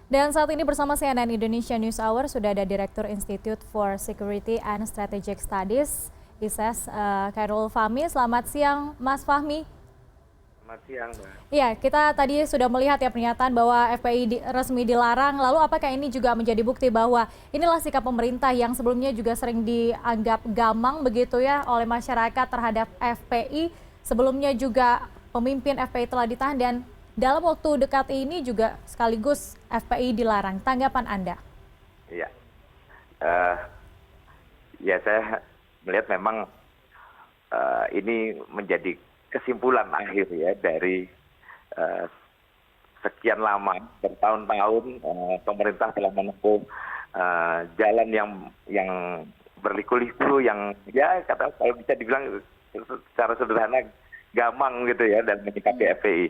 Dan saat ini bersama CNN Indonesia News Hour sudah ada Direktur Institute for Security and Strategic Studies, ISES, Khairul Fahmi. Selamat siang, Mas Fahmi. Selamat siang, Mbak. Ya, kita tadi sudah melihat ya pernyataan bahwa FPI resmi dilarang. Lalu apakah ini juga menjadi bukti bahwa inilah sikap pemerintah yang sebelumnya juga sering dianggap gamang begitu ya oleh masyarakat terhadap FPI. Sebelumnya juga pemimpin FPI telah ditahan dan dalam waktu dekat ini juga sekaligus FPI dilarang. Tanggapan Anda? Iya, eh, ya saya melihat memang ini menjadi kesimpulan akhir ya dari eh, sekian lama bertahun-tahun pemerintah telah menempuh jalan yang berliku-liku yang ya kata kalau bisa dibilang secara sederhana gamang gitu ya dan menyikapi FPI.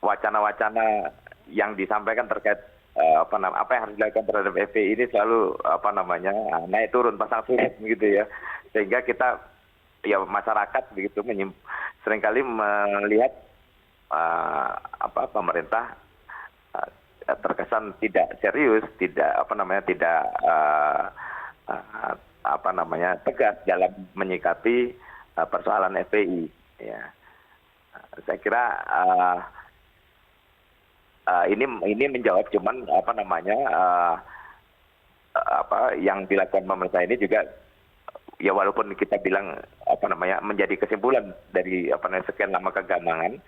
Wacana-wacana yang disampaikan terkait apa yang harus dilakukan terhadap FPI ini selalu naik turun pasang surut gitu ya, sehingga kita ya masyarakat begitu seringkali melihat pemerintah terkesan tidak serius, tidak tegas dalam menyikapi persoalan FPI. Ya, saya kira ini menjawab cuman yang dilakukan pemerintah ini juga ya walaupun kita bilang menjadi kesimpulan dari sekian lama kegamangan,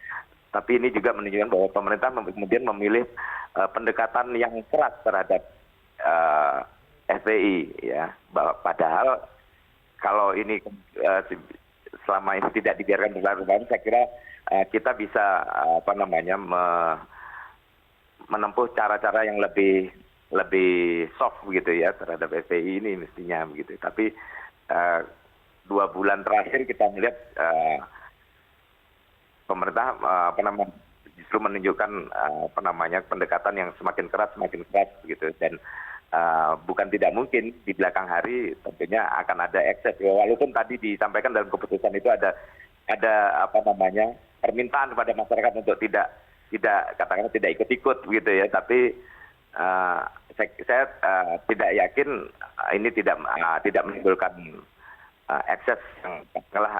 tapi ini juga menunjukkan bahwa pemerintah kemudian memilih pendekatan yang keras terhadap FPI ya. Padahal kalau ini selama ini tidak dibiarkan berlarut-larut, saya kira kita bisa menempuh cara-cara yang lebih soft gitu ya terhadap FPI ini mestinya begitu. Tapi 2 bulan terakhir kita melihat pemerintah justru menunjukkan pendekatan yang semakin keras gitu, dan bukan tidak mungkin di belakang hari tentunya akan ada ekses. Walaupun tadi disampaikan dalam keputusan itu ada permintaan kepada masyarakat untuk tidak katakanlah tidak ikut-ikut gitu ya, tapi saya tidak yakin ini tidak menimbulkan ekses yang katakanlah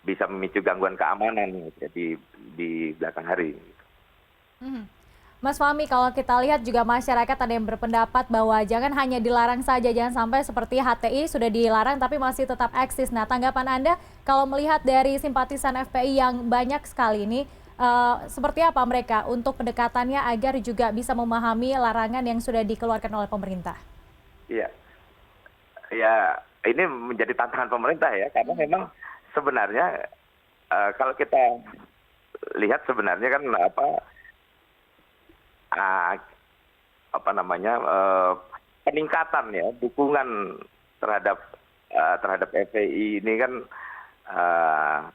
bisa memicu gangguan keamanan gitu, di belakang hari. Mas Fahmi, kalau kita lihat juga masyarakat ada yang berpendapat bahwa jangan hanya dilarang saja, jangan sampai seperti HTI sudah dilarang tapi masih tetap eksis. Nah, tanggapan Anda kalau melihat dari simpatisan FPI yang banyak sekali ini, seperti apa mereka untuk pendekatannya agar juga bisa memahami larangan yang sudah dikeluarkan oleh pemerintah? Iya, ya ini menjadi tantangan pemerintah ya, karena memang sebenarnya kalau kita lihat sebenarnya kan peningkatan ya dukungan terhadap FPI ini kan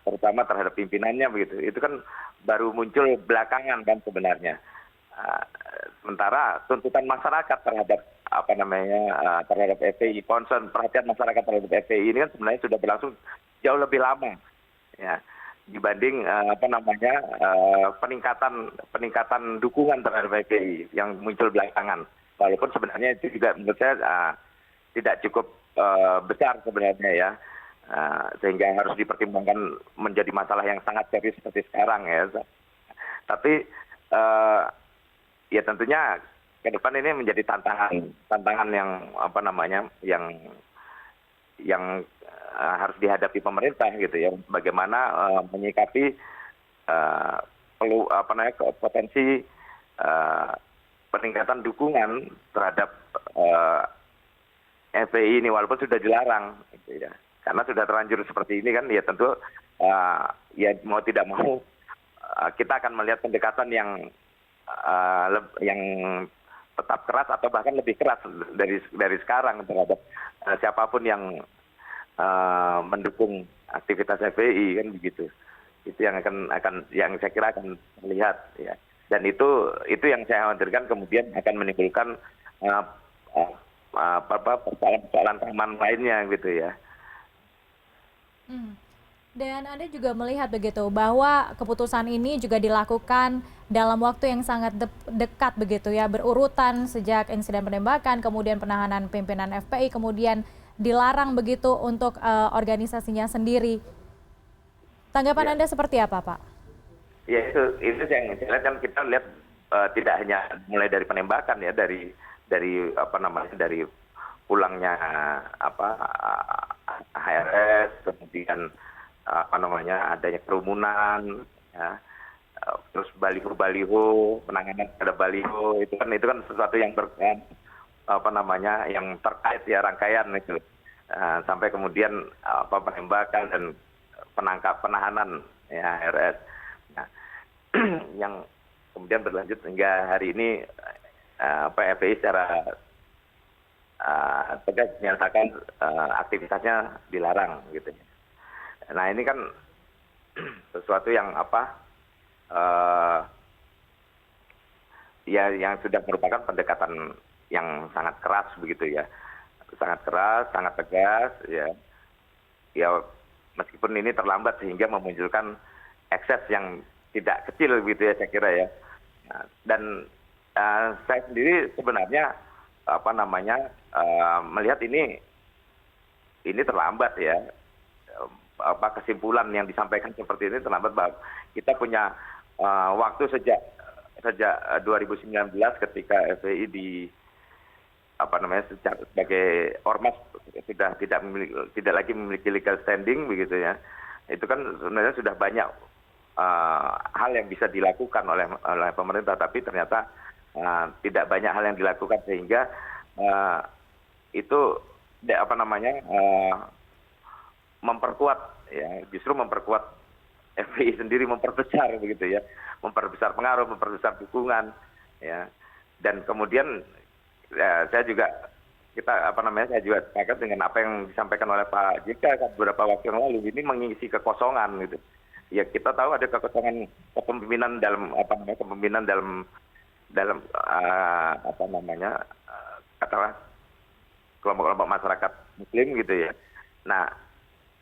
terutama terhadap pimpinannya begitu, itu kan baru muncul belakangan kan sebenarnya. Sementara tuntutan masyarakat terhadap terhadap FPI, concern perhatian masyarakat terhadap FPI ini kan sebenarnya sudah berlangsung jauh lebih lama ya dibanding peningkatan dukungan terhadap FPI yang muncul belakangan. Walaupun sebenarnya itu juga menurut saya tidak cukup besar sebenarnya ya, sehingga harus dipertimbangkan menjadi masalah yang sangat serius seperti sekarang ya. Tapi ya tentunya ke depan ini menjadi tantangan yang harus dihadapi pemerintah gitu ya, bagaimana menyikapi potensi peningkatan dukungan terhadap FPI ini walaupun sudah dilarang gitu ya. Karena sudah terlanjur seperti ini kan ya tentu ya mau tidak mau kita akan melihat pendekatan yang tetap keras atau bahkan lebih keras dari sekarang terhadap siapapun yang mendukung aktivitas FPI kan begitu. Itu yang yang saya kira akan melihat ya. Dan itu yang saya khawatirkan kemudian akan menimbulkan persoalan keamanan lainnya gitu ya. Dan Anda juga melihat begitu bahwa keputusan ini juga dilakukan dalam waktu yang sangat dekat begitu ya, berurutan sejak insiden penembakan, kemudian penahanan pimpinan FPI, kemudian dilarang begitu untuk organisasinya sendiri. Tanggapan Ya, Anda seperti apa, Pak? ya itu yang saya lihat kan kita lihat tidak hanya mulai dari penembakan ya, dari apa namanya dari pulangnya apa HRS, kemudian apa namanya adanya kerumunan, ya, terus baliho-baliho, penanganan terhadap baliho itu kan sesuatu yang apa namanya yang terkait ya rangkaian itu. Sampai kemudian apa penembakan dan penahanan ya HRS. Nah, yang kemudian berlanjut hingga hari ini FPI secara tegas menyatakan aktivitasnya dilarang gitu. Nah ini kan sesuatu yang apa ya yang sudah merupakan pendekatan yang sangat keras begitu ya, sangat keras, sangat tegas ya. Ya meskipun ini terlambat sehingga memunculkan ekses yang tidak kecil gitu ya saya kira ya. Nah, dan saya sendiri sebenarnya apa namanya melihat ini terlambat ya. Apa kesimpulan yang disampaikan seperti ini terlambat bahwa kita punya waktu sejak 2019 ketika FPI apa namanya sebagai ormas sudah tidak lagi memiliki legal standing begitu ya. Itu kan sebenarnya sudah banyak hal yang bisa dilakukan oleh pemerintah, tapi ternyata tidak banyak hal yang dilakukan sehingga itu apa namanya memperkuat ya, justru memperkuat FPI sendiri, memperbesar begitu ya, memperbesar pengaruh, memperbesar dukungan ya. Dan kemudian ya, saya juga sepakat dengan apa yang disampaikan oleh Pak JK beberapa waktu yang lalu, ini mengisi kekosongan gitu. Ya kita tahu ada kekosongan kepemimpinan dalam apa namanya katakanlah kelompok-kelompok masyarakat muslim gitu ya. Nah,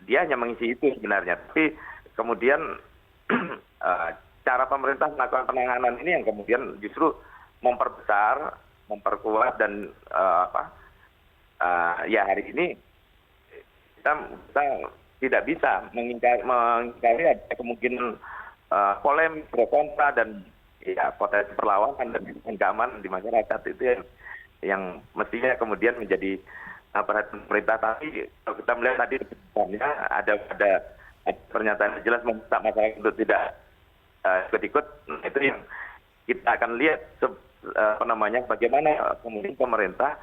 dia hanya mengisi itu sebenarnya, tapi kemudian cara pemerintah melakukan penanganan ini yang kemudian justru memperbesar, memperkuat dan ya hari ini kita tidak bisa mengingkari ada kemungkinan polemik pro kontra dan ya potensi perlawanan dan keamanan di masyarakat itu yang mestinya kemudian menjadi perhatian pemerintah. Tapi kalau kita melihat tadi sebenarnya ada pernyataan jelas meminta masyarakat untuk tidak ikut-ikut. Nah, itu yang kita akan lihat apa namanya bagaimana kemudian pemerintah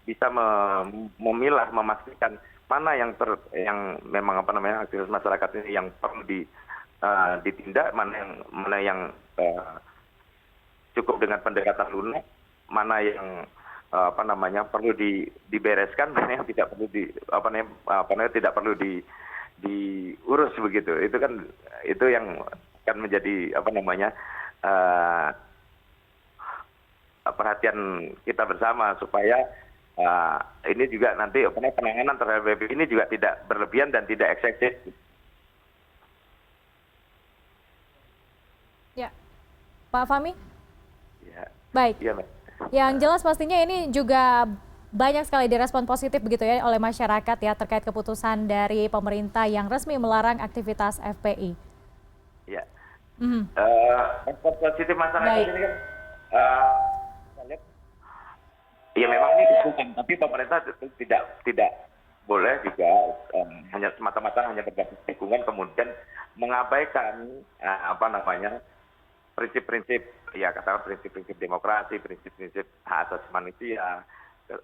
bisa memilah, memastikan mana yang memang apa namanya aktivitas masyarakat ini yang perlu ditindak, mana yang cukup dengan pendekatan lunak, mana yang apa namanya perlu dibereskan, mana yang tidak perlu tidak perlu diurus begitu. Itu kan itu yang akan menjadi apa namanya perhatian kita bersama supaya ini juga nanti penanganan terhadap FPI ini juga tidak berlebihan dan tidak eksesif. Ya, Pak Fahmi? Ya. Baik. Ya, Mbak. Yang jelas pastinya ini juga banyak sekali direspon positif begitu ya oleh masyarakat ya terkait keputusan dari pemerintah yang resmi melarang aktivitas FPI. Ya. Mhm. Respon positif masyarakat Baik. ini kan saya lihat ya memang ini dukungan, tapi pemerintah tidak boleh juga hanya semata-mata hanya berbasis dukungan kemudian mengabaikan apa namanya prinsip-prinsip ya katakan prinsip-prinsip demokrasi, prinsip-prinsip hak asasi manusia,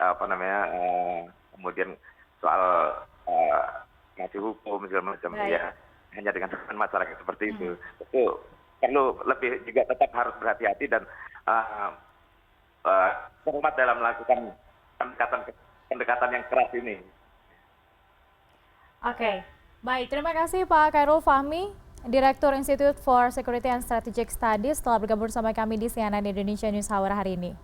apa namanya kemudian soal ngasih hukum segala macam ya hanya dengan dukungan masyarakat seperti itu perlu lebih juga tetap harus berhati-hati dan cermat dalam melakukan pendekatan yang keras ini. Oke, baik. Terima kasih Pak Khairul Fahmi, Direktur Institute for Security and Strategic Studies telah bergabung bersama kami di CNN Indonesia News Hour hari ini.